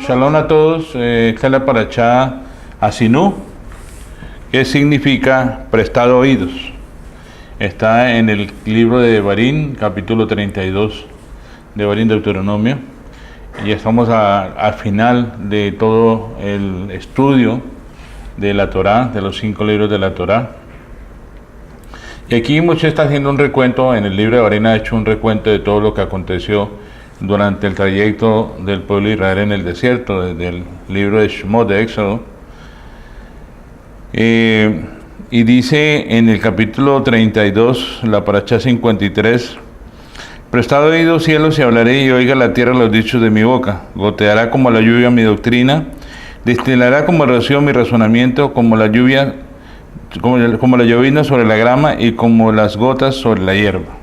Shalom a todos. Esta es la parashá Asinú, que significa prestado oídos. Está en el libro de Devarim, capítulo 32, Devarim, Deuteronomio. Y estamos al final de todo el estudio de la Torá, de los 5 libros de la Torá. Y aquí Moshe está haciendo un recuento, en el libro de Devarim ha hecho un recuento de todo lo que aconteció durante el trayecto del pueblo de Israel en el desierto, desde el libro de Shemot, de Éxodo. Y dice en el capítulo 32, la parashá 53, prestad oídos cielos y hablaré, y oiga la tierra los dichos de mi boca. Goteará como la lluvia mi doctrina, destilará como el rocío mi razonamiento, como la lluvia, como la llovizna sobre la grama y como las gotas sobre la hierba.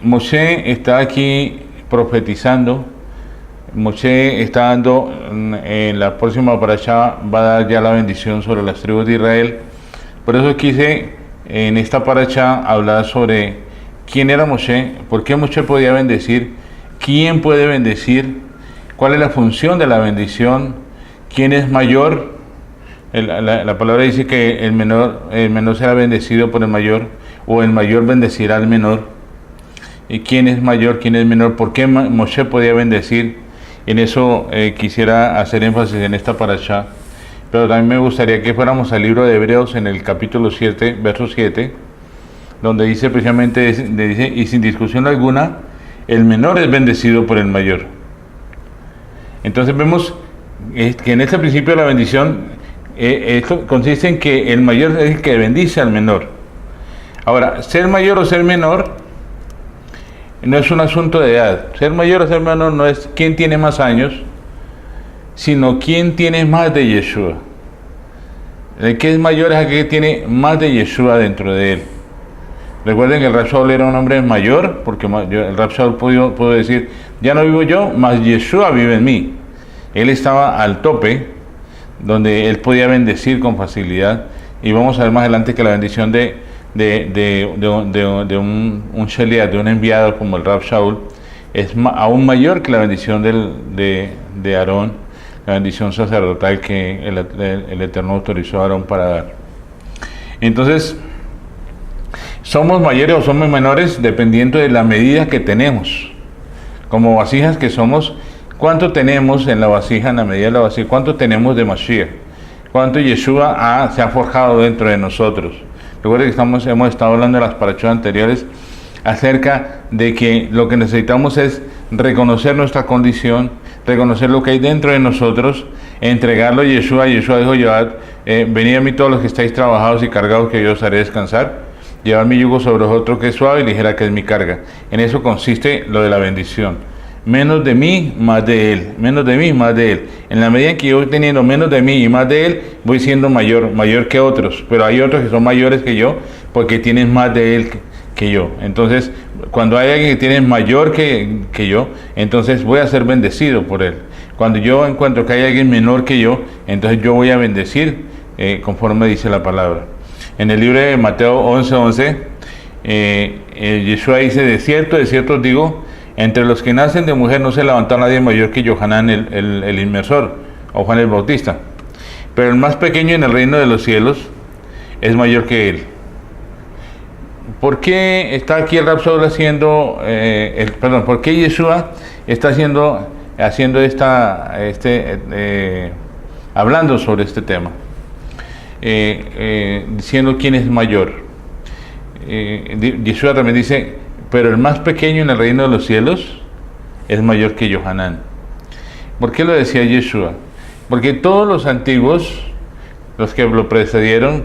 Moshe está aquí profetizando. Moshe está dando, en la próxima parashá va a dar ya la bendición sobre las tribus de Israel. Por eso quise en esta parashá hablar sobre quién era Moshe, por qué Moshe podía bendecir, quién puede bendecir, cuál es la función de la bendición, quién es mayor. La palabra dice que el menor será bendecido por el mayor, o el mayor bendecirá al menor. ¿Y quién es mayor, quién es menor? ¿Por qué Moshe podía bendecir? En eso quisiera hacer énfasis en esta parashá. Pero también me gustaría que fuéramos al libro de Hebreos en el capítulo 7, verso 7, donde dice precisamente, dice, y sin discusión alguna, el menor es bendecido por el mayor. Entonces vemos que en este principio de la bendición, esto consiste en que el mayor es el que bendice al menor. Ahora, ser mayor o ser menor no es un asunto de edad. Ser mayor o ser menor no es quién tiene más años, sino quién tiene más de Yeshua. El que es mayor es aquel que tiene más de Yeshua dentro de él. Recuerden que el Rab Shaul era un hombre mayor, porque el Rab Shaul pudo decir, ya no vivo yo, mas Yeshua vive en mí. Él estaba al tope, donde él podía bendecir con facilidad, y vamos a ver más adelante que la bendición de un sheliach, de un enviado como el Rab Shaul, es aún mayor que la bendición de Aarón, la bendición sacerdotal que el Eterno autorizó a Aarón para dar. Entonces, somos mayores o somos menores dependiendo de la medida que tenemos, como vasijas que somos. ¿Cuánto tenemos en la vasija, en la medida de la vasija? ¿Cuánto tenemos de Mashiach? ¿Cuánto Yeshua se ha forjado dentro de nosotros? Recuerden que hemos estado hablando en las parashot anteriores acerca de que lo que necesitamos es reconocer nuestra condición, reconocer lo que hay dentro de nosotros, entregarlo a Yeshua. Yeshua dijo, venid a mí todos los que estáis trabajados y cargados, que yo os haré descansar. Llevad mi yugo sobre vosotros que es suave y ligera que es mi carga. En eso consiste lo de la bendición. Menos de mí, más de él. Menos de mí, más de él. En la medida en que yo voy teniendo menos de mí y más de él, voy siendo mayor que otros. Pero hay otros que son mayores que yo, porque tienen más de él que yo. Entonces, cuando hay alguien que tiene mayor que yo, entonces voy a ser bendecido por él. Cuando yo encuentro que hay alguien menor que yo, entonces yo voy a bendecir conforme dice la palabra. En el libro de Mateo 11:11, Yeshua dice, de cierto os digo, entre los que nacen de mujer no se levantó nadie mayor que Yohanan el inmersor, o Juan el Bautista. Pero el más pequeño en el reino de los cielos es mayor que él. ¿Por qué está aquí el Rab Shaul por qué Yeshua está hablando sobre este tema? Diciendo quién es mayor. Yeshua también dice, pero el más pequeño en el reino de los cielos es mayor que Yohanan. ¿Por qué lo decía Yeshua? Porque todos los antiguos, los que lo precedieron,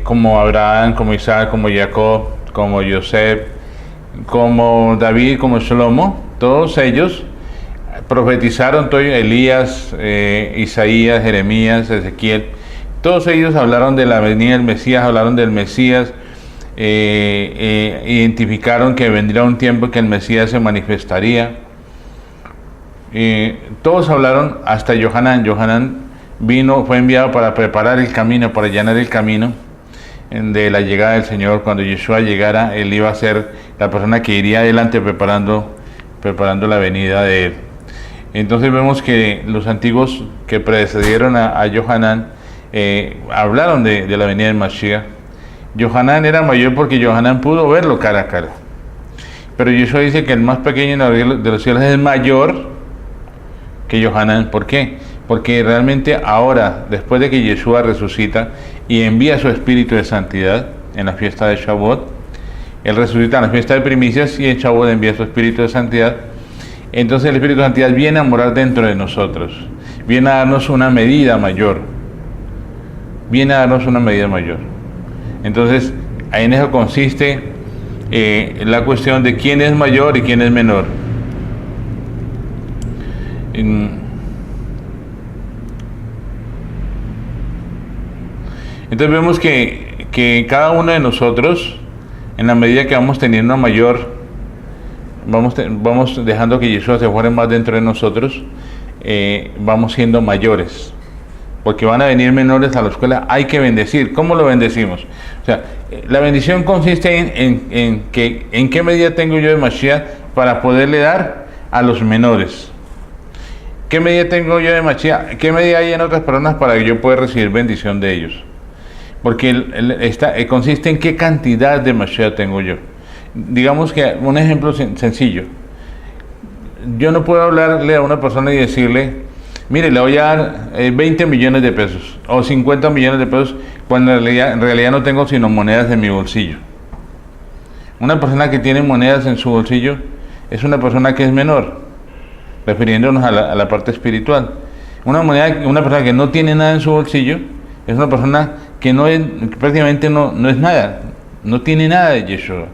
como Abraham, como Isaac, como Jacob, como Yosef, como David, como Shlomo, todos ellos profetizaron, Elías, Isaías, Jeremías, Ezequiel, todos ellos hablaron de la venida del Mesías, hablaron del Mesías, identificaron que vendría un tiempo que el Mesías se manifestaría. Todos hablaron, hasta Yohanan. Yohanan fue enviado para preparar el camino, para allanar el camino de la llegada del Señor. Cuando Yeshua llegara, él iba a ser la persona que iría adelante preparando la venida de él. Entonces vemos que los antiguos que precedieron a Yohanan hablaron de la venida del Mashiach. Yohanan era mayor porque Yohanan pudo verlo cara a cara. Pero Yeshua dice que el más pequeño de los cielos es mayor que Yohanan. ¿Por qué? Porque realmente ahora, después de que Yeshua resucita y envía su espíritu de santidad en la fiesta de Shavuot, él resucita en la fiesta de primicias y en Shavuot envía su espíritu de santidad. Entonces el espíritu de santidad viene a morar dentro de nosotros, viene a darnos una medida mayor, Entonces en eso consiste la cuestión de quién es mayor y quién es menor. Entonces vemos que cada uno de nosotros, en la medida que vamos teniendo una mayor, vamos dejando que Yeshua se forme más dentro de nosotros, vamos siendo mayores, porque van a venir menores a la escuela. Hay que bendecir. ¿Cómo lo bendecimos? O sea, la bendición consiste en qué medida tengo yo de Mashiach para poderle dar a los menores. ¿Qué medida tengo yo de Mashiach? ¿Qué medida hay en otras personas para que yo pueda recibir bendición de ellos? Porque consiste en qué cantidad de Mashiach tengo yo. Digamos que un ejemplo sencillo. Yo no puedo hablarle a una persona y decirle, mire, le voy a dar 20 millones de pesos o 50 millones de pesos, cuando en realidad no tengo sino monedas en mi bolsillo. Una persona que tiene monedas en su bolsillo es una persona que es menor, refiriéndonos a la parte espiritual. Una persona que no tiene nada en su bolsillo es una persona que prácticamente no es nada, no tiene nada de Yeshua.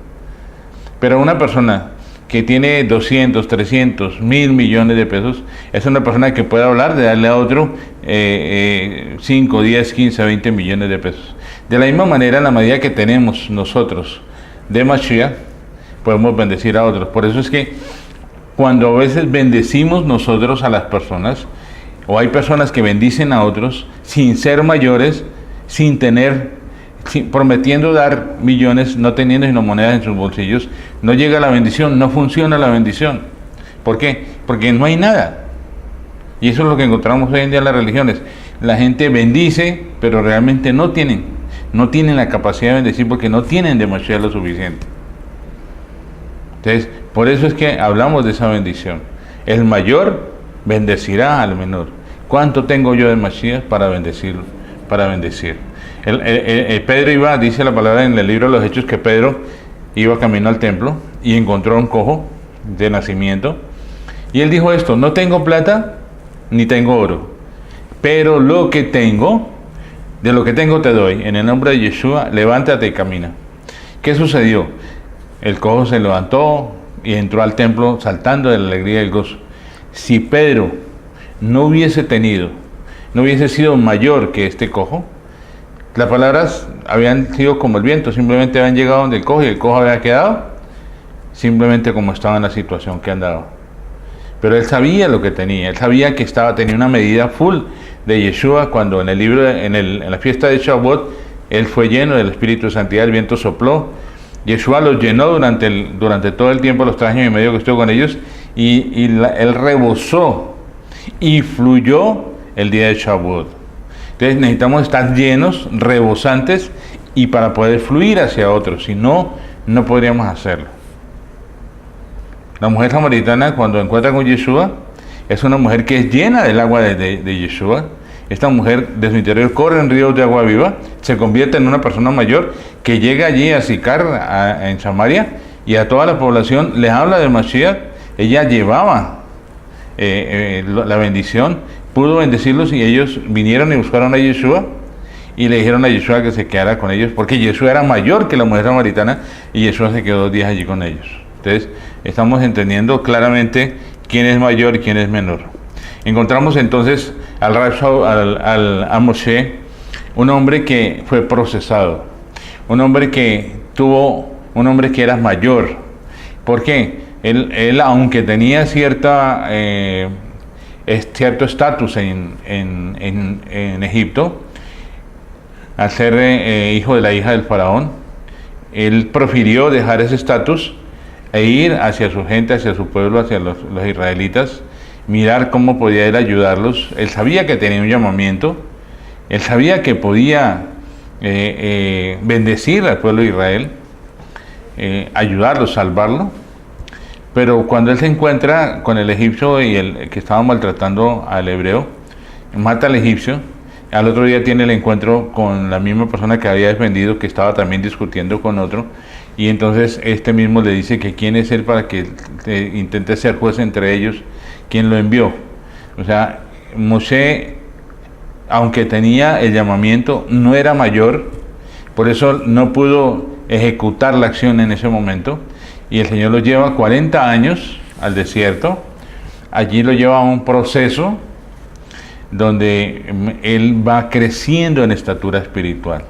Pero una persona que tiene 200, 300, 1000 millones de pesos, es una persona que puede hablar de darle a otro 5, 10, 15, 20 millones de pesos. De la misma manera, en la medida que tenemos nosotros de Mashiach, podemos bendecir a otros. Por eso es que cuando a veces bendecimos nosotros a las personas, o hay personas que bendicen a otros sin ser mayores, prometiendo dar millones, no teniendo sino monedas en sus bolsillos, no llega la bendición, no funciona la bendición. ¿Por qué? Porque no hay nada. Y eso es lo que encontramos hoy en día en las religiones. La gente bendice, pero realmente no tienen la capacidad de bendecir porque no tienen de Mashiach lo suficiente. Entonces, por eso es que hablamos de esa bendición. El mayor bendecirá al menor. ¿Cuánto tengo yo de Mashiach para bendecirlo? Para bendecir. Pedro iba, dice la palabra en el libro de los Hechos, que Pedro iba camino al templo y encontró a un cojo de nacimiento. Y él dijo esto: no tengo plata ni tengo oro, pero lo que tengo, de lo que tengo te doy. En el nombre de Yeshua, levántate y camina. ¿Qué sucedió? El cojo se levantó y entró al templo saltando de la alegría y el gozo. Si Pedro no hubiese sido mayor que este cojo, las palabras habían sido como el viento, simplemente habían llegado donde el cojo y el cojo había quedado simplemente como estaba en la situación que andaba. Pero él sabía lo que tenía, él sabía que tenía una medida full de Yeshua. Cuando en el libro, en la fiesta de Shavuot, él fue lleno del Espíritu de Santidad, el viento sopló, Yeshua los llenó durante todo el tiempo, los 3 años y medio que estuvo con ellos, y él rebosó y fluyó el día de Shavuot. Entonces necesitamos estar llenos, rebosantes, y para poder fluir hacia otros, si no, no podríamos hacerlo. La mujer samaritana, cuando encuentra con Yeshua, es una mujer que es llena del agua de Yeshua. Esta mujer de su interior corre en ríos de agua viva, se convierte en una persona mayor que llega allí a Sicar, en Samaria, y a toda la población les habla de Mashiach. Ella llevaba la bendición, pudo bendecirlos, y ellos vinieron y buscaron a Yeshua y le dijeron a Yeshua que se quedara con ellos, porque Yeshua era mayor que la mujer samaritana, y Yeshua se quedó 2 días allí con ellos. Entonces estamos entendiendo claramente quién es mayor y quién es menor. Encontramos entonces a Moshe, un hombre que fue procesado, un hombre que era mayor. ¿Por qué? Él aunque tenía cierto estatus en Egipto, al ser hijo de la hija del faraón, él prefirió dejar ese estatus e ir hacia su gente, hacia su pueblo, hacia los israelitas, mirar cómo podía él ayudarlos. Él sabía que tenía un llamamiento, él sabía que podía bendecir al pueblo de Israel, ayudarlo, salvarlo, pero cuando él se encuentra con el egipcio y el que estaba maltratando al hebreo, mata al egipcio. Al otro día tiene el encuentro con la misma persona que había defendido, que estaba también discutiendo con otro, y entonces este mismo le dice que quién es él para que intente ser juez entre ellos, quién lo envió. O sea, Moshe, aunque tenía el llamamiento, no era mayor, por eso no pudo ejecutar la acción en ese momento, y el Señor lo lleva 40 años al desierto. Allí lo lleva a un proceso donde él va creciendo en estatura espiritual,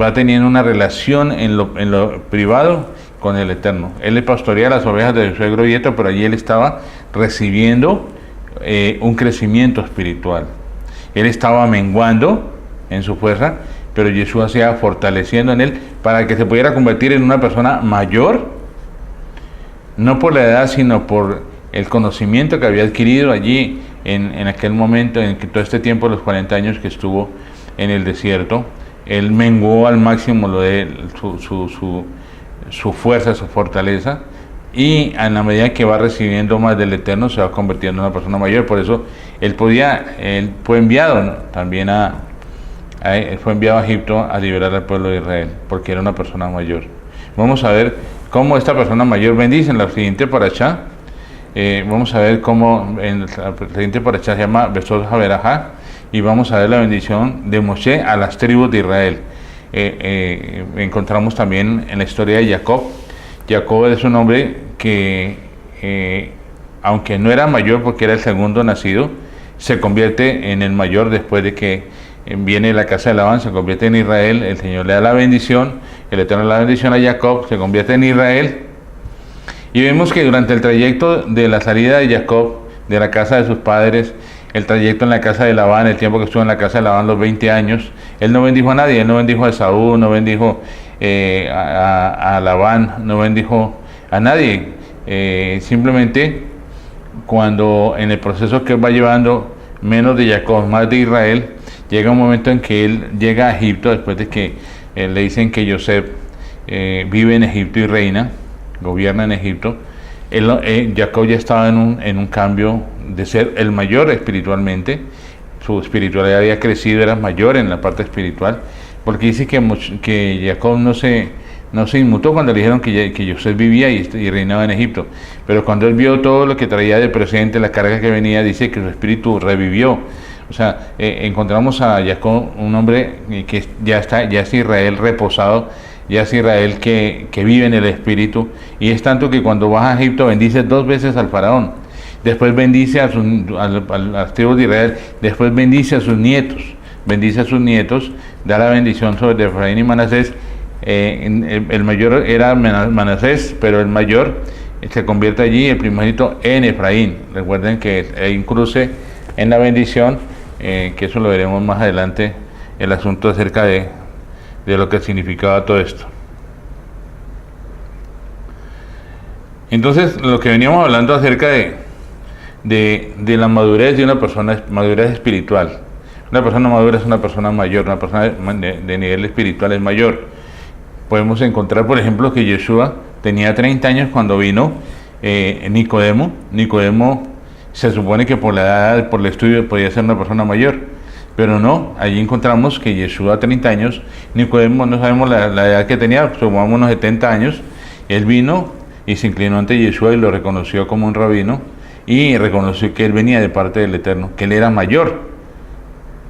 va teniendo una relación en lo privado con el Eterno. Él le pastorea las ovejas de su suegro Yetro, pero allí él estaba recibiendo un crecimiento espiritual. Él estaba menguando en su fuerza, pero Yeshua se iba fortaleciendo en él para que se pudiera convertir en una persona mayor, no por la edad, sino por el conocimiento que había adquirido allí en aquel momento, en que todo este tiempo, los 40 años que estuvo en el desierto. Él menguó al máximo lo de su fuerza, su fortaleza, y a la medida que va recibiendo más del Eterno se va convirtiendo en una persona mayor. Por eso él fue enviado, ¿no?, también fue enviado a Egipto a liberar al pueblo de Israel, porque era una persona mayor. Vamos a ver cómo esta persona mayor bendice en la siguiente parashá. Vamos a ver cómo en la siguiente parashá se llama Besot Haberajá, y vamos a ver la bendición de Moshe a las tribus de Israel. Encontramos también en la historia de Jacob. Jacob es un hombre que, aunque no era mayor porque era el segundo nacido, se convierte en el mayor después de que viene la casa de Labán, se convierte en Israel. El Señor le da la bendición, el Eterno le da la bendición a Jacob, se convierte en Israel. Y vemos que durante el trayecto de la salida de Jacob de la casa de sus padres, el trayecto en la casa de Labán, el tiempo que estuvo en la casa de Labán, los 20 años, él no bendijo a nadie. Él no bendijo a Esaú, no bendijo a Labán, no bendijo a nadie. Simplemente cuando en el proceso que él va llevando, menos de Jacob, más de Israel, llega un momento en que él llega a Egipto, después de que le dicen que Yosef vive en Egipto y reina, gobierna en Egipto. Jacob ya estaba en un cambio de ser el mayor espiritualmente. Su espiritualidad había crecido, era mayor en la parte espiritual, porque dice que Jacob no se inmutó cuando le dijeron que Yosef vivía y reinaba en Egipto, pero cuando él vio todo lo que traía de presente, la carga que venía, dice que su espíritu revivió. O sea, encontramos a Jacob, un hombre que ya es Israel reposado, ya es Israel que vive en el espíritu, y es tanto que cuando vas a Egipto bendice 2 veces al faraón, después bendice a las tribus de Israel, después bendice a sus nietos, da la bendición sobre Efraín y Manasés. El mayor era Manasés, pero el mayor se convierte allí, el primogénito, en Efraín. Recuerden que hay un cruce en la bendición, que eso lo veremos más adelante, el asunto acerca de lo que significaba todo esto. Entonces, lo que veníamos hablando acerca de la madurez de una persona, madurez espiritual. Una persona madura es una persona mayor, una persona de nivel espiritual es mayor. Podemos encontrar, por ejemplo, que Yeshua tenía 30 años cuando vino Nicodemo. Nicodemo se supone que por la edad, por el estudio, podía ser una persona mayor, pero no. Allí encontramos que Yeshua a 30 años, Nicodemo no sabemos la edad que tenía, supongamos unos 70 años, él vino y se inclinó ante Yeshua y lo reconoció como un rabino, y reconoció que él venía de parte del Eterno, que él era mayor,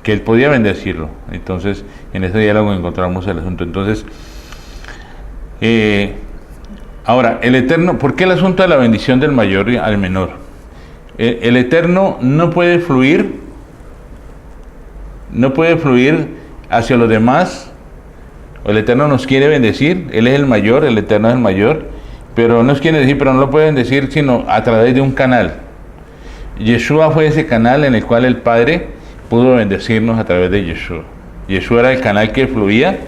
que él podía bendecirlo. Entonces, en ese diálogo encontramos el asunto. Entonces, ahora, el Eterno, ¿por qué el asunto de la bendición del mayor al menor? El Eterno no puede fluir hacia los demás. El Eterno nos quiere bendecir, Él es el mayor, el Eterno es el mayor, pero nos quiere decir, pero no lo puede bendecir sino a través de un canal. Yeshua fue ese canal en el cual el Padre pudo bendecirnos a través de Yeshua. Yeshua era el canal que fluía.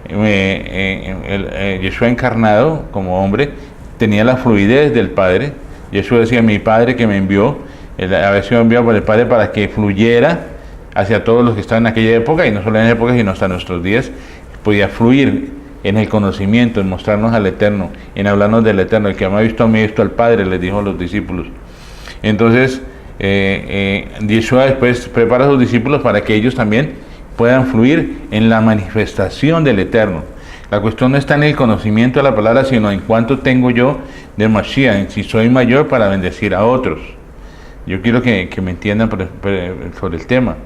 Yeshua encarnado como hombre tenía la fluidez del Padre. Yeshua decía, mi Padre que me envió había sido enviado por el Padre para que fluyera hacia todos los que estaban en aquella época, y no solo en esa época, sino hasta nuestros días, podía fluir en el conocimiento, en mostrarnos al Eterno, en hablarnos del Eterno. El que me ha visto a mí, ha visto al Padre, les dijo a los discípulos. Entonces, Yeshua después prepara a sus discípulos para que ellos también puedan fluir en la manifestación del Eterno. La cuestión no está en el conocimiento de la palabra, sino en cuánto tengo yo de Mashiach, en si soy mayor para bendecir a otros. Yo quiero que me entiendan sobre el tema.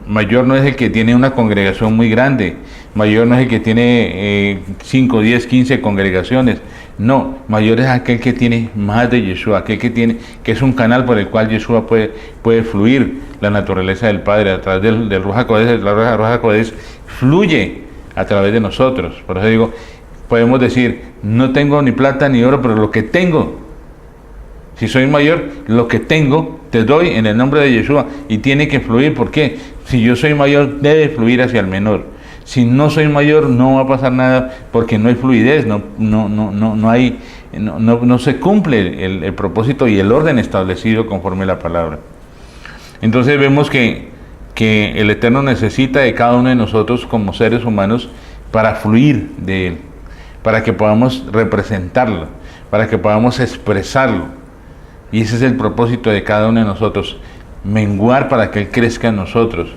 Mayor no es el que tiene una congregación muy grande, mayor no es el que tiene 5, 10, 15 congregaciones. No, mayor es aquel que tiene más de Yeshua, aquel que es un canal por el cual Yeshua puede fluir la naturaleza del Padre a través del Ruach HaKodesh. La Ruach HaKodesh fluye a través de nosotros. Por eso digo, podemos decir, no tengo ni plata ni oro, pero lo que tengo, si soy mayor, lo que tengo te doy en el nombre de Yeshua, y tiene que fluir. ¿Por qué? Si yo soy mayor, debe fluir hacia el menor. Si no soy mayor, no va a pasar nada, porque no hay fluidez, no se cumple el propósito y el orden establecido conforme a la palabra. Entonces vemos que el Eterno necesita de cada uno de nosotros como seres humanos para fluir de Él, para que podamos representarlo, para que podamos expresarlo. Y ese es el propósito de cada uno de nosotros, menguar para que Él crezca en nosotros.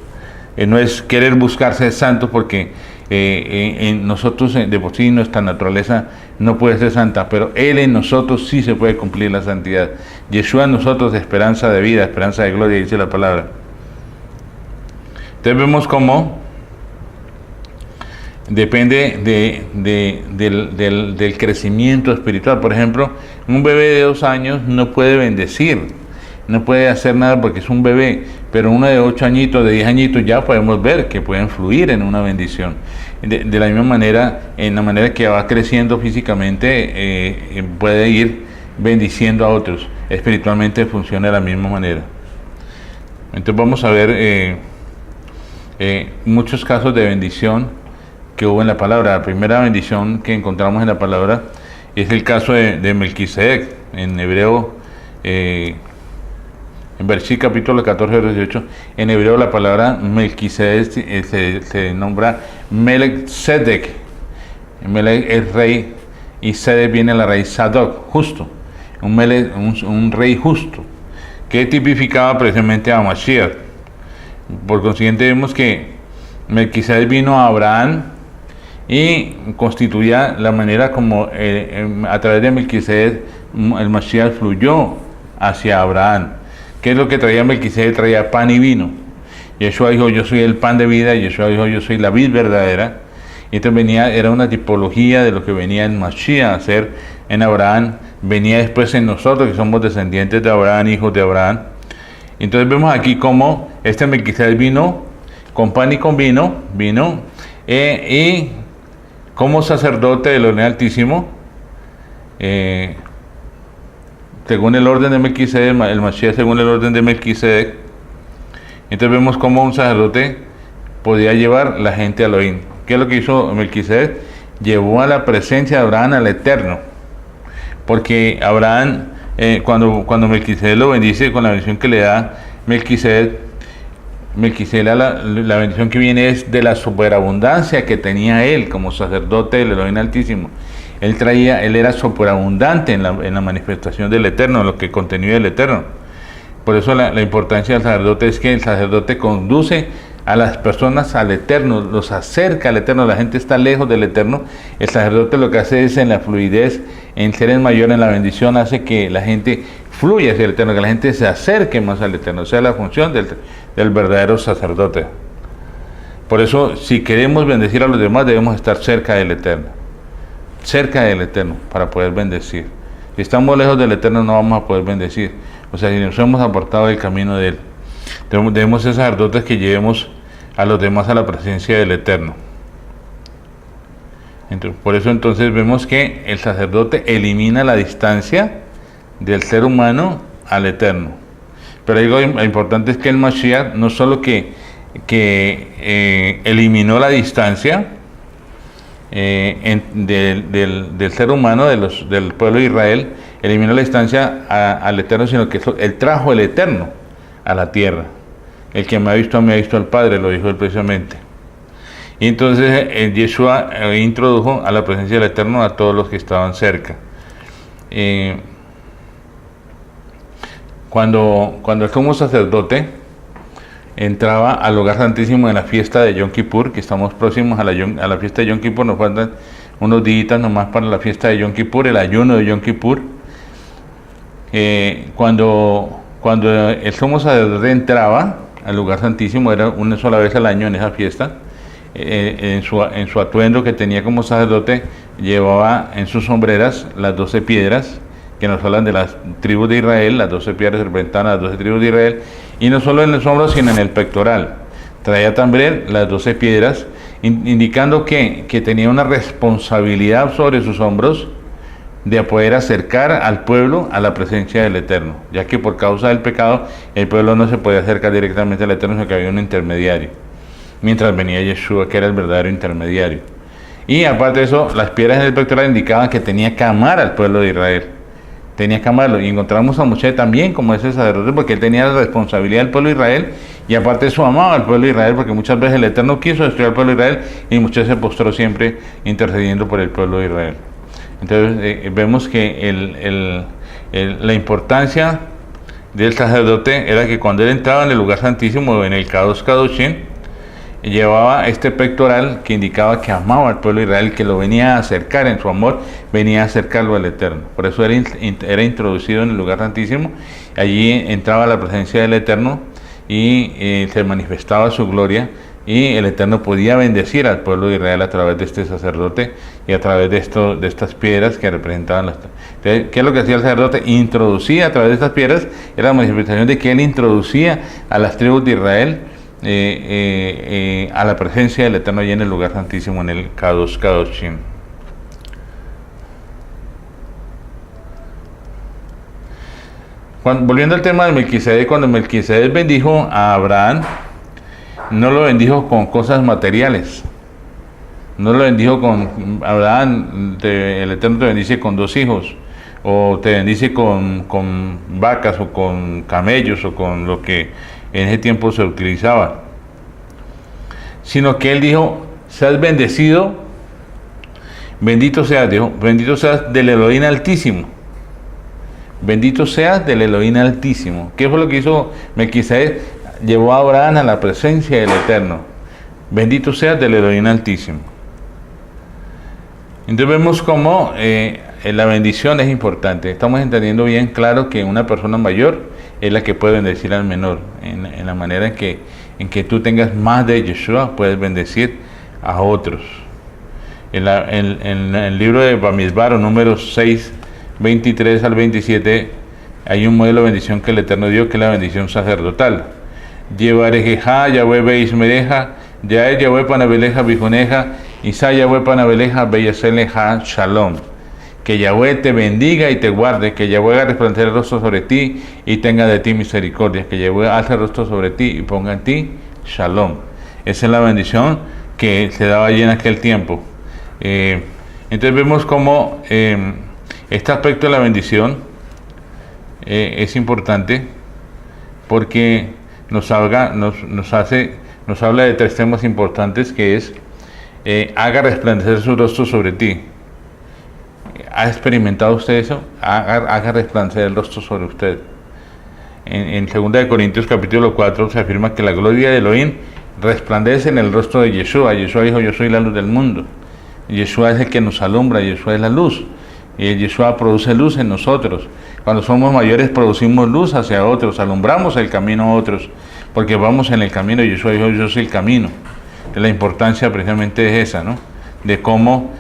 No es querer buscar ser santos, porque en nosotros de por sí nuestra naturaleza no puede ser santa, pero Él en nosotros sí se puede cumplir la santidad. Yeshua en nosotros, esperanza de vida, esperanza de gloria, dice la palabra. Entonces vemos cómo depende del crecimiento espiritual. Por ejemplo, un bebé de 2 años no puede bendecir, no puede hacer nada porque es un bebé, pero uno de 8 añitos, de 10 añitos, ya podemos ver que pueden fluir en una bendición. De la misma manera, en la manera que va creciendo físicamente, puede ir bendiciendo a otros. Espiritualmente funciona de la misma manera. Entonces vamos a ver muchos casos de bendición que hubo en la palabra. La primera bendición que encontramos en la palabra es el caso de Melquisedec. En hebreo, en versículo capítulo 14, verso 18, en hebreo la palabra Melquisedec se nombra Melech Sedek. Melech es rey, y Sedek viene de la raíz Sadoc, justo, un rey justo, que tipificaba precisamente a Mashiach. Por consiguiente vemos que Melquisedec vino a Abraham y constituía la manera como a través de Melquisedec el Mashiach fluyó hacia Abraham. ¿Qué es lo que traía Melquisedec? Traía pan y vino. Yeshua dijo, yo soy el pan de vida, y Yeshua dijo, yo soy la vid verdadera. Y entonces era una tipología de lo que venía el Mashiach a hacer en Abraham, venía después en nosotros, que somos descendientes de Abraham, hijos de Abraham. Entonces vemos aquí cómo este Melquisedec vino con pan y con vino, y como sacerdote del Orden Altísimo, según el orden de Melquisedec, el Mashiach según el orden de Melquisedec. Entonces vemos cómo un sacerdote podía llevar la gente a Elohim. ¿Qué es lo que hizo Melquisedec? Llevó a la presencia de Abraham al Eterno, porque Abraham, cuando Melquisedec lo bendice con la bendición que le da Melquisedec, la bendición que viene es de la superabundancia que tenía él como sacerdote del Elohim Altísimo. Él era superabundante en la manifestación del Eterno, en lo que contenía el Eterno. Por eso la importancia del sacerdote es que el sacerdote conduce a las personas al Eterno, los acerca al Eterno. La gente está lejos del Eterno. El sacerdote lo que hace es, en la fluidez, en ser el mayor en la bendición, hace que la gente fluya hacia el Eterno, que la gente se acerque más al Eterno. O sea, la función del verdadero sacerdote. Por eso, si queremos bendecir a los demás, debemos estar cerca del Eterno. Cerca del Eterno para poder bendecir. Si estamos lejos del Eterno, no vamos a poder bendecir. O sea, si nos hemos apartado del camino de Él, debemos ser sacerdotes que llevemos a los demás a la presencia del Eterno. Por eso entonces vemos que el sacerdote elimina la distancia del ser humano al Eterno. Pero algo importante es que el Mashiach no solo que eliminó la distancia del ser humano, del pueblo de Israel, eliminó la instancia al Eterno, sino que Él trajo el Eterno a la tierra. El que me ha visto a mí ha visto al Padre, lo dijo Él precisamente. Y entonces Yeshua introdujo a la presencia del Eterno a todos los que estaban cerca. Cuando el sumo sacerdote entraba al lugar santísimo en la fiesta de Yom Kippur, que estamos próximos a la fiesta de Yom Kippur, nos faltan unos días nomás para la fiesta de Yom Kippur, el ayuno de Yom Kippur. Cuando el sumo sacerdote entraba al lugar santísimo, era una sola vez al año en esa fiesta, en su atuendo que tenía como sacerdote, llevaba en sus sombreras las 12 piedras, que nos hablan de las tribus de Israel. Las 12 piedras representan a las 12 tribus de Israel, y no solo en los hombros, sino en el pectoral. Traía también las 12 piedras, indicando que tenía una responsabilidad sobre sus hombros de poder acercar al pueblo a la presencia del Eterno, ya que por causa del pecado el pueblo no se podía acercar directamente al Eterno, sino que había un intermediario, mientras venía Yeshua, que era el verdadero intermediario. Y aparte de eso, las piedras en el pectoral indicaban que tenía que amar al pueblo de Israel, tenía que amarlo. Y encontramos a Moshe también como ese sacerdote, porque él tenía la responsabilidad del pueblo de Israel, y aparte de eso amaba al pueblo de Israel, porque muchas veces el Eterno quiso destruir al pueblo de Israel, y Moshe se postró siempre intercediendo por el pueblo de Israel. Entonces vemos que la importancia del sacerdote era que cuando él entraba en el lugar santísimo, en el Kadosh Kadoshim, llevaba este pectoral que indicaba que amaba al pueblo de Israel, que lo venía a acercar en su amor, venía a acercarlo al Eterno. Por eso era introducido en el lugar santísimo. Allí entraba la presencia del Eterno y se manifestaba su gloria, y el Eterno podía bendecir al pueblo de Israel a través de este sacerdote y a través de estas piedras que representaban las... Entonces, ¿qué es lo que hacía el sacerdote? Introducía a través de estas piedras, era la manifestación de que él introducía a las tribus de Israel a la presencia del Eterno allí en el lugar santísimo, en el Kadosh Kadoshim. Volviendo al tema de Melquisedec, cuando Melquisedec bendijo a Abraham, no lo bendijo con cosas materiales, no lo bendijo con Abraham, el Eterno te bendice con 2 hijos, o te bendice con vacas, o con camellos, o con lo que en ese tiempo se utilizaba, sino que él dijo: seas bendecido, bendito seas, dijo, bendito seas del Elohim Altísimo, bendito seas del Elohim Altísimo. ¿Qué fue lo que hizo Melquisedec? Llevó a Abraham a la presencia del Eterno. Bendito seas del Elohim Altísimo. Entonces vemos cómo la bendición es importante. Estamos entendiendo bien claro que una persona mayor es la que puede bendecir al menor. En la manera en que tú tengas más de Yeshua, puedes bendecir a otros. En el libro de Bamidbar, números 6, 23 al 27, hay un modelo de bendición que el Eterno dio, que es la bendición sacerdotal. Llevarejeja, Yahweh Beismereja, Yael Yahweh Panabeleja Bijoneja, Isa Yahweh Panabeleja Beyaseleja Shalom. Que Yahweh te bendiga y te guarde, que Yahweh haga resplandecer el rostro sobre ti y tenga de ti misericordia, que Yahweh alce el rostro sobre ti y ponga en ti Shalom. Esa es la bendición que se daba allí en aquel tiempo. Entonces vemos cómo este aspecto de la bendición es importante, porque nos habla de 3 temas importantes, que es haga resplandecer su rostro sobre ti. ¿Ha experimentado usted eso? Haga resplandecer el rostro sobre usted. En 2 Corintios capítulo 4 se afirma que la gloria de Elohim resplandece en el rostro de Yeshua. Yeshua dijo: yo soy la luz del mundo. Yeshua es el que nos alumbra, Yeshua es la luz. Y Yeshua produce luz en nosotros. Cuando somos mayores producimos luz hacia otros, alumbramos el camino a otros, porque vamos en el camino. Yeshua dijo: yo soy el camino. La importancia precisamente es esa, ¿no? De cómo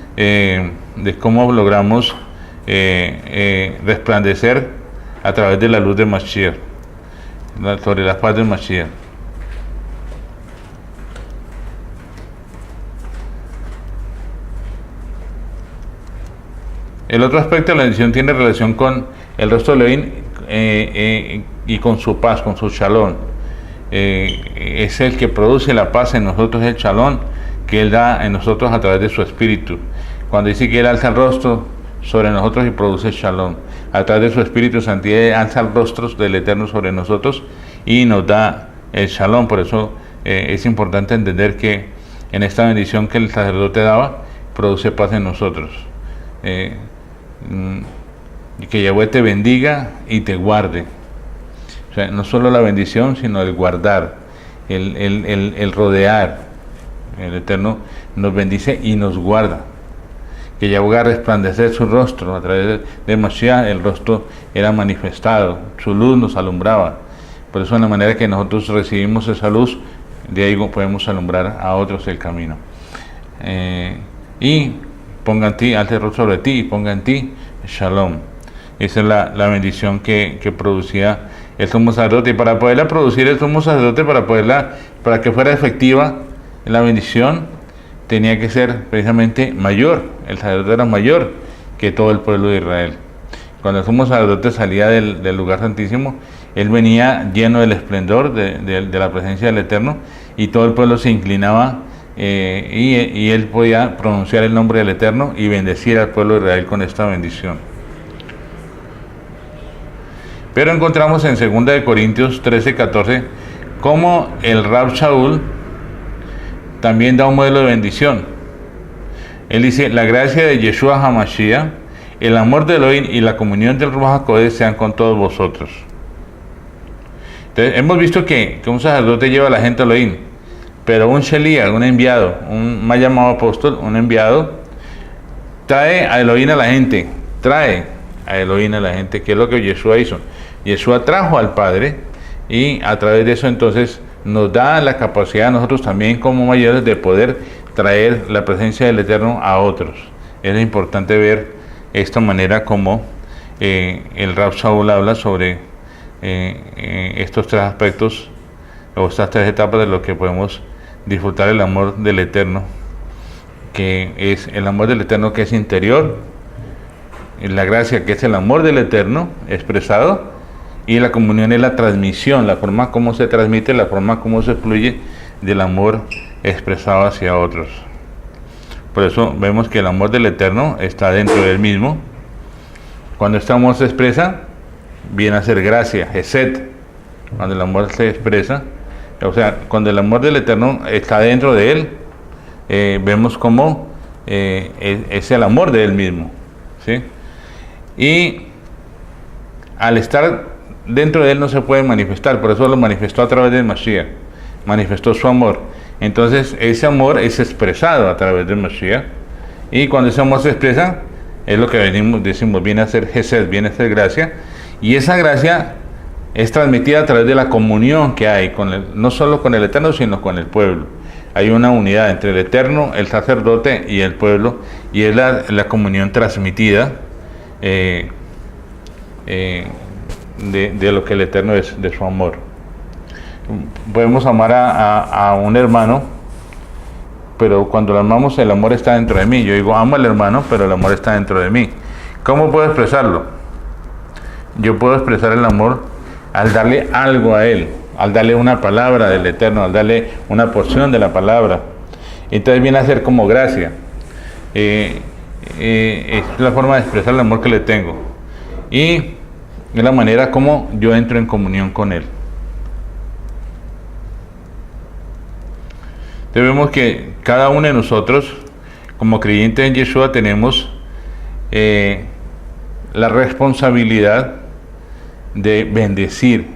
logramos resplandecer a través de la luz de Mashiach, sobre la paz de Mashiach. El otro aspecto de la bendición tiene relación con el rostro de Elohim y con su paz, con su shalom. Es el que produce la paz en nosotros, el shalom que Él da en nosotros a través de su Espíritu. Cuando dice que Él alza el rostro sobre nosotros y produce shalom. a través de su Espíritu Santidad, alza el rostro del Eterno sobre nosotros y nos da el Shalom. Por eso es importante entender que en esta bendición que el sacerdote daba, produce paz en nosotros. Y que Yahweh te bendiga y te guarde. O sea, no solo la bendición, sino el guardar, el rodear. El Eterno nos bendice y nos guarda. Que Yahweh haga resplandecer su rostro. A través de Mashiach el rostro era manifestado, su luz nos alumbraba. Por eso, de la manera que nosotros recibimos esa luz, de ahí podemos alumbrar a otros el camino. Y ponga en ti, alce el rostro sobre ti y ponga en ti Shalom. Esa es la bendición que producía el sumo sacerdote. Y para poderla producir el sumo sacerdote, para que fuera efectiva la bendición, tenía que ser precisamente mayor. El sacerdote era mayor que todo el pueblo de Israel. Cuando el sumo sacerdote salía del lugar santísimo, él venía lleno del esplendor de la presencia del Eterno, y todo el pueblo se inclinaba, y él podía pronunciar el nombre del Eterno y bendecir al pueblo de Israel con esta bendición. Pero encontramos en 2 Corintios 13:14 cómo el Rab Shaul también da un modelo de bendición. Él dice: la gracia de Yeshua HaMashiach, el amor de Elohim y la comunión del Ruach HaKodesh sean con todos vosotros. Entonces, hemos visto que un sacerdote lleva a la gente a Elohim, pero un Sheliach, un enviado, un mal llamado apóstol, un enviado, trae a Elohim a la gente, que es lo que Yeshua hizo. Yeshua trajo al Padre, y a través de eso entonces nos da la capacidad a nosotros también como mayores de poder traer la presencia del Eterno a otros. Es importante ver esta manera como el Rab Shaul habla sobre estos tres aspectos o estas tres etapas de lo que podemos disfrutar el amor del Eterno, que es el amor del Eterno que es interior, la gracia que es el amor del Eterno expresado, y la comunión es la transmisión, la forma como se transmite, la forma como se fluye del amor expresado hacia otros. Por eso vemos que el amor del Eterno está dentro de él mismo. Cuando este amor se expresa, viene a ser gracia, Hesed. Cuando el amor se expresa, o sea, cuando el amor del Eterno está dentro de él, vemos cómo es el amor de él mismo, ¿sí? Y al estar dentro de él no se puede manifestar, por eso lo manifestó a través del Mashiach, manifestó su amor. Entonces ese amor es expresado a través del Mashiach, y cuando ese amor se expresa, es lo que decimos, viene a ser Hesed, viene a ser gracia, y esa gracia es transmitida a través de la comunión que hay, no solo con el Eterno, sino con el pueblo. Hay una unidad entre el Eterno, el sacerdote y el pueblo, y es la comunión transmitida de lo que el Eterno es, de su amor. Podemos amar a un hermano, pero cuando lo amamos, el amor está dentro de mí. Yo digo, amo al hermano, pero el amor está dentro de mí. ¿Cómo puedo expresarlo? Yo puedo expresar el amor al darle algo a él, al darle una palabra del Eterno, al darle una porción de la palabra. Entonces viene a ser como gracia. Es la forma de expresar el amor que le tengo, y es la manera como yo entro en comunión con él. Entonces vemos que cada uno de nosotros, como creyentes en Yeshua, tenemos la responsabilidad de bendecir.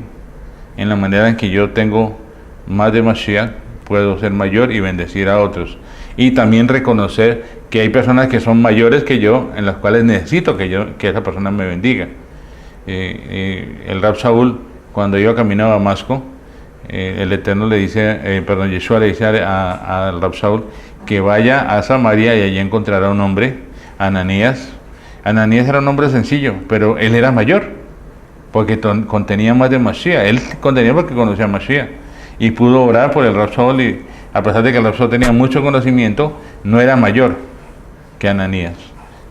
En la manera en que yo tengo más de Mashiach, puedo ser mayor y bendecir a otros. Y también reconocer que hay personas que son mayores que yo, en las cuales necesito que esa persona me bendiga. El Rab Shaul, cuando iba camino a Damasco, el Eterno le dice, Yeshua le dice al Rab Shaul que vaya a Samaria y allí encontrará un hombre, Ananías. Ananías era un hombre sencillo, pero él era mayor, porque contenía más de Mashiach. Él contenía porque conocía a Mashiach, y pudo orar por el Rab Shaul, y a pesar de que el Rab Shaul tenía mucho conocimiento, no era mayor que Ananías.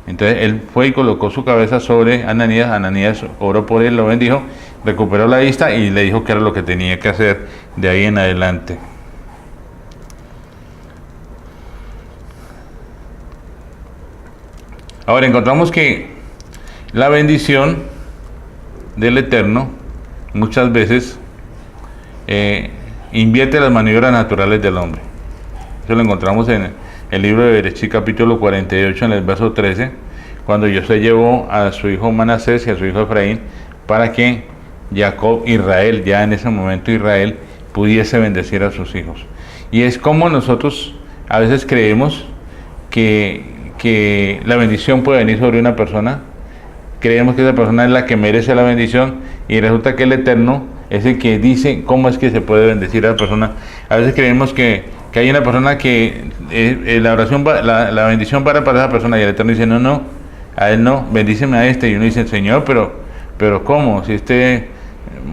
Entonces él fue y colocó su cabeza sobre Ananías. Ananías oró por él, lo bendijo, recuperó la vista y le dijo que era lo que tenía que hacer de ahí en adelante. Ahora encontramos que la bendición del Eterno muchas veces invierte las maniobras naturales del hombre. Eso lo encontramos en el libro de Bereshit, capítulo 48, en el verso 13, cuando José llevó a su hijo Manasés y a su hijo Efraín para que Jacob, Israel, ya en ese momento Israel, pudiese bendecir a sus hijos. Y es como nosotros a veces creemos que la bendición puede venir sobre una persona, creemos que esa persona es la que merece la bendición, y resulta que el Eterno es el que dice cómo es que se puede bendecir a la persona. A veces creemos que hay una persona que la oración, la bendición para esa persona, y el Eterno dice, no, a él no, bendíceme a este. Y uno dice, Señor, pero ¿cómo? Si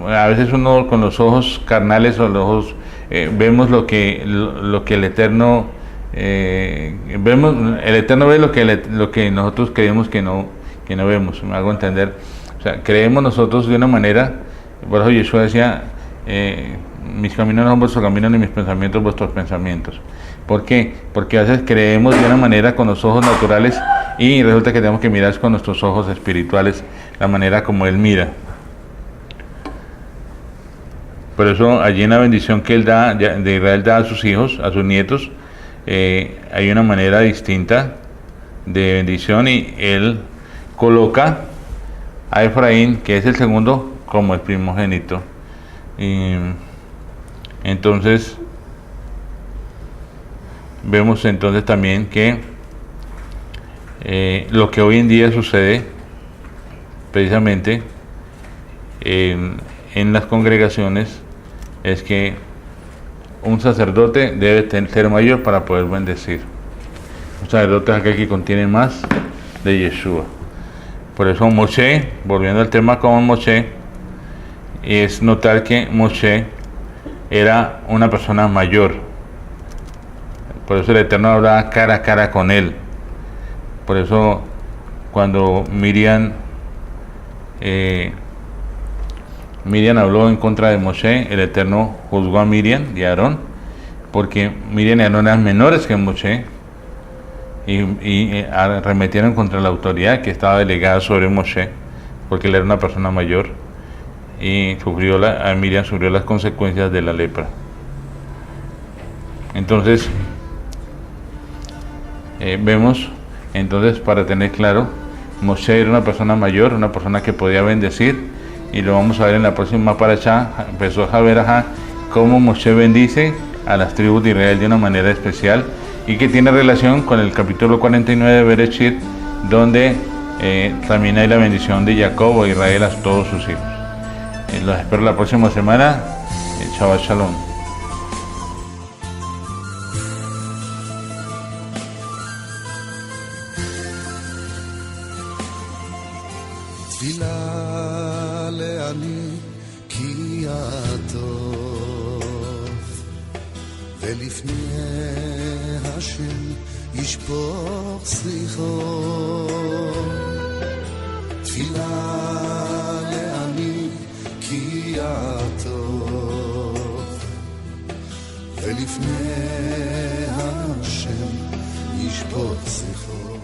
a veces uno con los ojos carnales o los ojos, vemos lo que el Eterno, el Eterno ve lo que nosotros creemos que no vemos. Me hago entender. O sea, creemos nosotros de una manera. Por eso Yeshua decía, mis caminos no son vuestros caminos, ni mis pensamientos vuestros pensamientos. ¿Por qué? Porque a veces creemos de una manera con los ojos naturales, y resulta que tenemos que mirar con nuestros ojos espirituales, la manera como Él mira. Por eso allí en la bendición que Él da, de Israel da a sus hijos, a sus nietos, hay una manera distinta de bendición, y Él coloca a Efraín, que es el segundo, como el primogénito. Y entonces vemos entonces también que lo que hoy en día sucede precisamente en las congregaciones es que un sacerdote debe ser mayor para poder bendecir. Un sacerdote es aquel que contiene más de Yeshua. Por eso Moshe, volviendo al tema con Moshe, es notar que Moshe era una persona mayor. Por eso el Eterno hablaba cara a cara con él. Por eso cuando Miriam habló en contra de Moshe, el Eterno juzgó a Miriam y a Aarón, porque Miriam y Aarón eran menores que Moshe, y arremetieron contra la autoridad que estaba delegada sobre Moshe, porque él era una persona mayor, y Miriam sufrió las consecuencias de la lepra. Entonces vemos, para tener claro, Moshe era una persona mayor, una persona que podía bendecir, y lo vamos a ver en la próxima parashá. Empezó a ver cómo Moshe bendice a las tribus de Israel de una manera especial, y que tiene relación con el capítulo 49 de Bereshit, donde también hay la bendición de Jacob o Israel a todos sus hijos. Los espero la próxima semana. Shabbat Shalom. תפילה לעני כי הטוב, ולפני השם ישפוך שיחו. תפילה לעני כי הטוב, ולפני השם ישפוך שיחו.